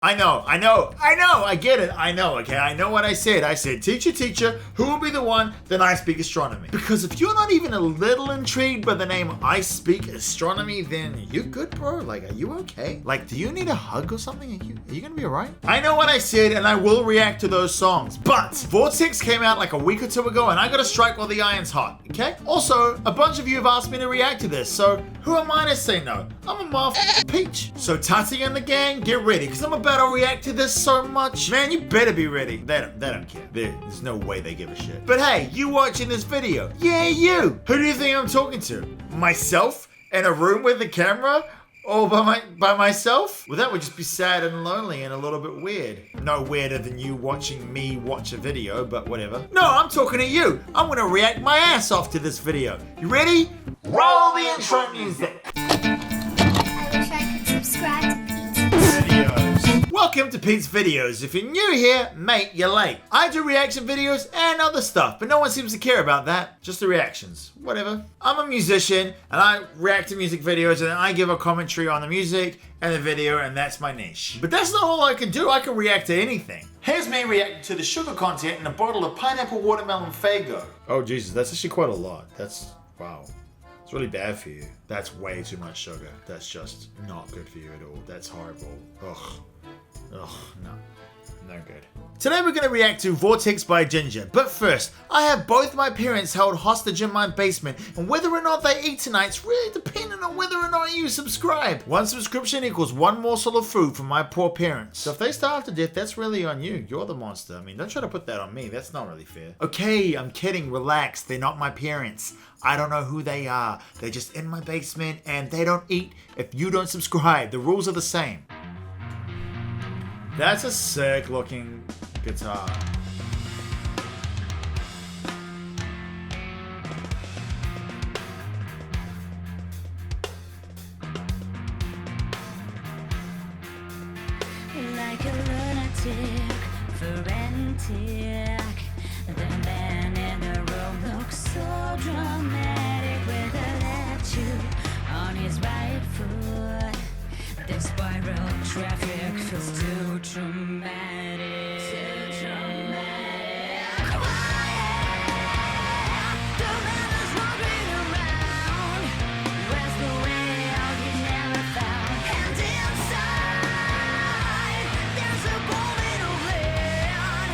I get it, okay? I know what I said. I said, teacher, who will be the one that I speak astronomy? Because if you're not even a little intrigued by the name I speak astronomy, then you good, bro? Like, are you okay? Like, do you need a hug or something? Are you gonna be alright? I know what I said, and I will react to those songs, but Vortex came out like a week or two ago, and I gotta strike while the iron's hot, okay? Also, a bunch of you have asked me to react to this, so who am I to say no? I'm a motherfucking peach. So Tati and the gang, get ready, because I'm about to react to this so much. Man, you better be ready. They don't care. There's no way they give a shit. But hey, you watching this video, yeah, you. Who do you think I'm talking to? Myself? In a room with a camera? Or by myself? Well, that would just be sad and lonely and a little bit weird. No weirder than you watching me watch a video, but whatever. No, I'm talking to you. I'm gonna react my ass off to this video. You ready? Roll the intro music. I wish I could subscribe to Pete's Videos. Welcome to Pete's Videos. If you're new here, mate, you're late. I do reaction videos and other stuff, but no one seems to care about that. Just the reactions. Whatever. I'm a musician, and I react to music videos, and then I give a commentary on the music and the video, and that's my niche. But that's not all I can do. I can react to anything. Here's me reacting to the sugar content in a bottle of pineapple watermelon Fago. Oh, Jesus, that's actually quite a lot. Wow. It's really bad for you. That's way too much sugar. That's just not good for you at all. That's horrible. Ugh, no. No good. Today we're going to react to Vortex by JINJER, but first, I have both my parents held hostage in my basement, and whether or not they eat tonight's really dependent on whether or not you subscribe. One subscription equals one morsel of food for my poor parents. So if they starve to death, that's really on you. You're the monster. I mean, don't try to put that on me. That's not really fair. Okay, I'm kidding. Relax. They're not my parents. I don't know who they are. They're just in my basement, and they don't eat if you don't subscribe. The rules are the same. That's a sick looking guitar. Like a lunatic, frantic. The man in the room looks so dramatic with a latch on his right foot. The spiral traffic feels too dramatic. Too dramatic. The man is wandering around. Where's the way out he never found? And inside, there's a moment of land.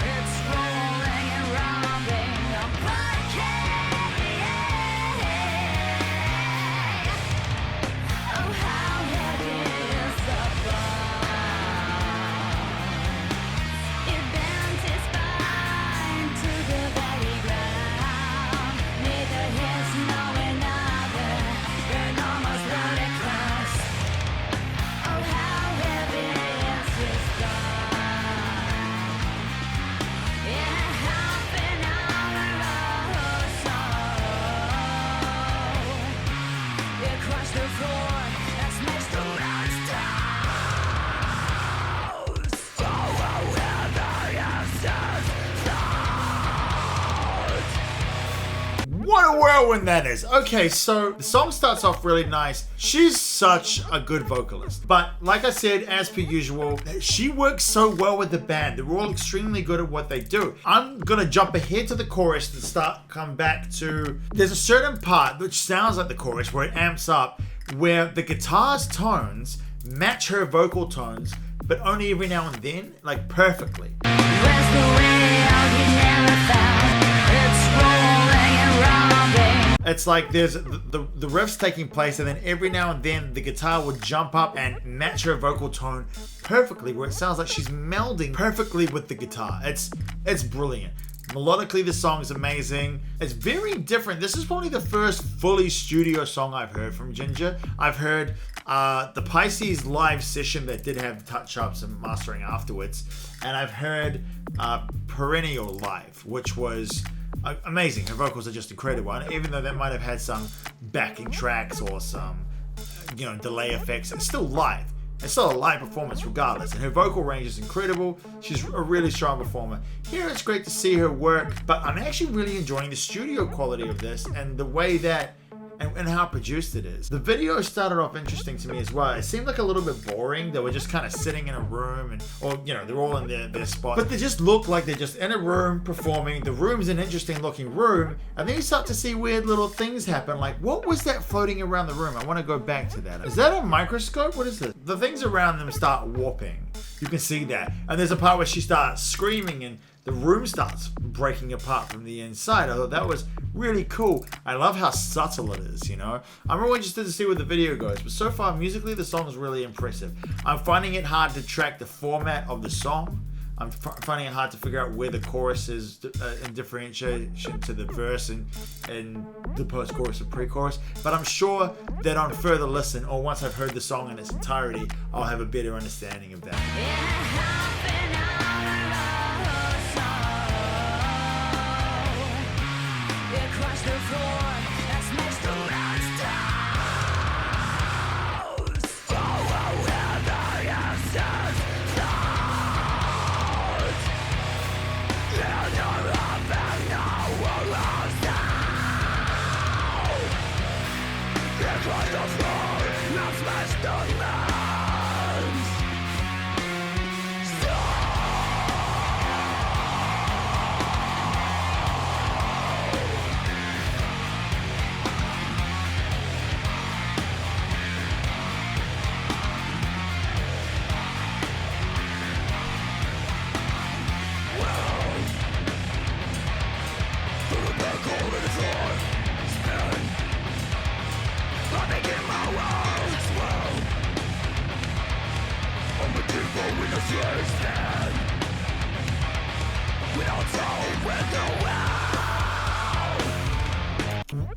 It's rolling and robbing a podcast. Oh, how heavy is the fall? It bent his spine to the very ground. Neither his nor another, an almost ludicrous. Oh, how heavy is his thought? In a half an hour or so, it crushed the floor and smashed the man's toes. Oh, how heavy is his What a whirlwind that is. Okay, so the song starts off really nice. She's such a good vocalist. But like I said, as per usual, she works so well with the band. They're all extremely good at what they do. I'm gonna jump ahead to the chorus to come back to, there's a certain part which sounds like the chorus where it amps up, where the guitar's tones match her vocal tones, but only every now and then, like perfectly. Where's the way out he never found? It's rolling and robbing. It's like there's the riff's taking place, and then every now and then the guitar would jump up and match her vocal tone perfectly, where it sounds like she's melding perfectly with the guitar. It's brilliant. Melodically, the song is amazing. It's very different. This is probably the first fully studio song I've heard from JINJER. I've heard the Pisces live session that did have touch-ups and mastering afterwards, and I've heard Perennial live, which was amazing. Her vocals are just incredible, and even though that might have had some backing tracks or some delay effects, it's still live. It's still a live performance regardless, and her vocal range is incredible. She's a really strong performer. Here it's great to see her work, but I'm actually really enjoying the studio quality of this and the way that and how produced it is. The video started off interesting to me as well. It seemed like a little bit boring. They were just kind of sitting in a room and, or, you know, they're all in their spot. But they just look like they're just in a room performing. The room's an interesting looking room. And then you start to see weird little things happen. Like, what was that floating around the room? I want to go back to that. Is that a microscope? What is this? The things around them start warping. You can see that. And there's a part where she starts screaming and the room starts breaking apart from the inside. I thought that was really cool. I love how subtle it is, you know. I'm really interested to see where the video goes, but so far musically the song is really impressive. I'm finding it hard to track the format of the song. I'm finding it hard to figure out where the chorus is in differentiation to the verse and the post-chorus and pre-chorus. But I'm sure that on further listen, or once I've heard the song in its entirety, I'll have a better understanding of that.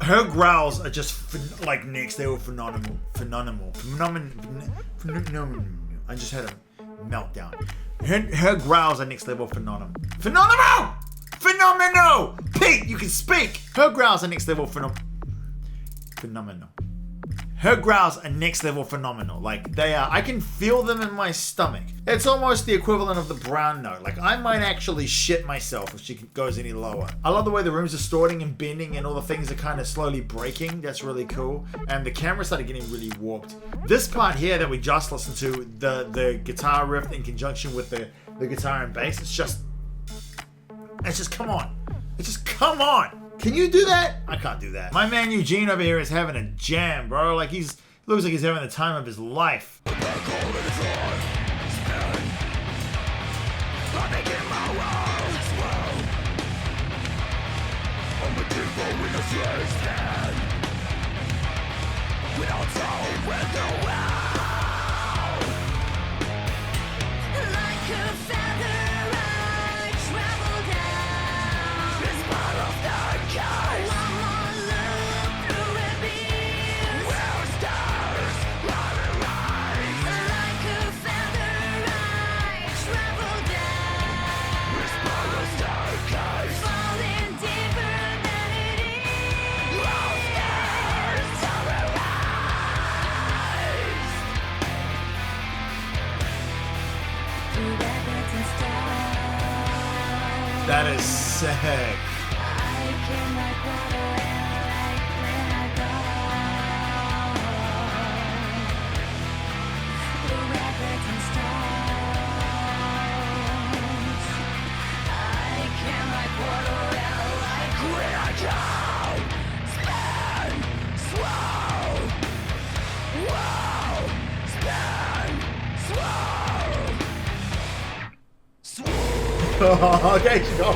Her growls are just like next level phenomenal. I just had a meltdown. Her growls are next level phenomenal. Phenomenal! Pete, you can speak! Her growls are next level phenomenal. Her growls are next level phenomenal. Like, they are, I can feel them in my stomach. It's almost the equivalent of the brown note. Like, I might actually shit myself if she goes any lower. I love the way the room's distorting and bending and all the things are kind of slowly breaking. That's really cool. And the camera started getting really warped. This part here that we just listened to, the guitar riff in conjunction with the guitar and bass, it's just come on. It's just come on. Can you do that? I can't do that. My man Eugene over here is having a jam, bro. Like, looks like he's having the time of his life. That is sick. Okay, go.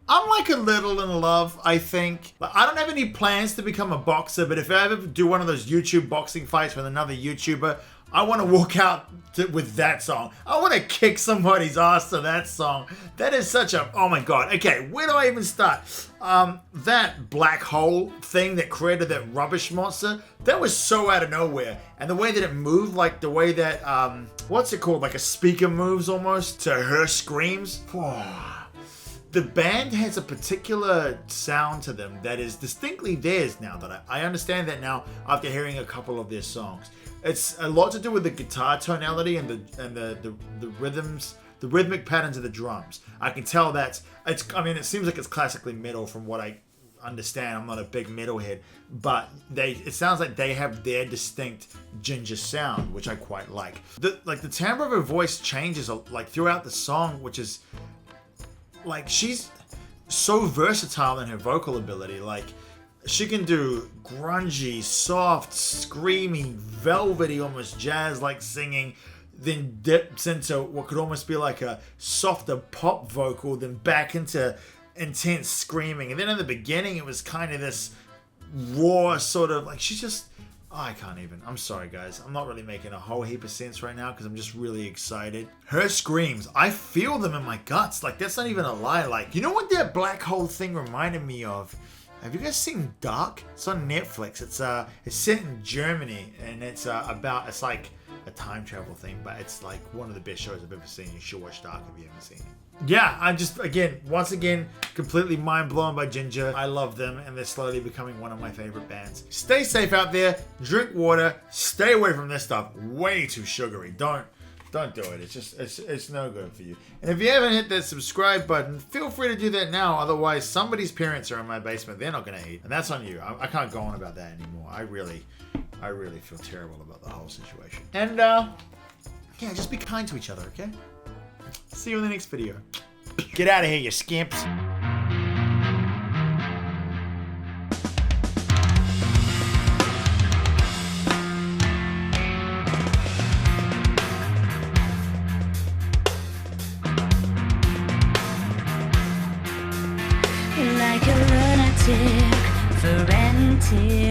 I'm like a little in love, I think. I don't have any plans to become a boxer, but if I ever do one of those YouTube boxing fights with another YouTuber, I want to walk out with that song. I want to kick somebody's ass to that song. That is such a, oh my god. Okay, where do I even start? That black hole thing that created that rubbish monster, that was so out of nowhere. And the way that it moved, like the way that, what's it called? Like a speaker moves almost to her screams. The band has a particular sound to them that is distinctly theirs now. That I understand that now after hearing a couple of their songs. It's a lot to do with the guitar tonality and the rhythms, the rhythmic patterns of the drums. I can tell that's I mean, it seems like it's classically metal from what I understand. I'm not a big metalhead, but it sounds like they have their distinct Ginger sound, which I quite like. The timbre of her voice changes like throughout the song, which is like she's so versatile in her vocal ability. Like she can do grungy, soft, screamy, velvety, almost jazz-like singing, then dips into what could almost be like a softer pop vocal, then back into intense screaming. And then in the beginning, it was kind of this raw sort of like she's just. I can't even. I'm sorry, guys. I'm not really making a whole heap of sense right now because I'm just really excited. Her screams, I feel them in my guts. Like, that's not even a lie. Like, you know what that black hole thing reminded me of? Have you guys seen Dark? It's on Netflix. It's set in Germany, and it's like a time travel thing, but it's like one of the best shows I've ever seen. You should watch Dark if you haven't seen it. Yeah, I'm just, once again, completely mind blown by Ginger. I love them, and they're slowly becoming one of my favorite bands. Stay safe out there. Drink water. Stay away from this stuff. Way too sugary. Don't do it. It's just, it's no good for you. And if you haven't hit that subscribe button, feel free to do that now. Otherwise, somebody's parents are in my basement. They're not going to eat. And that's on you. I can't go on about that anymore. I really feel terrible about the whole situation. And, yeah, just be kind to each other, okay? See you in the next video. Get out of here, you skimps. Like a lunatic, frantic.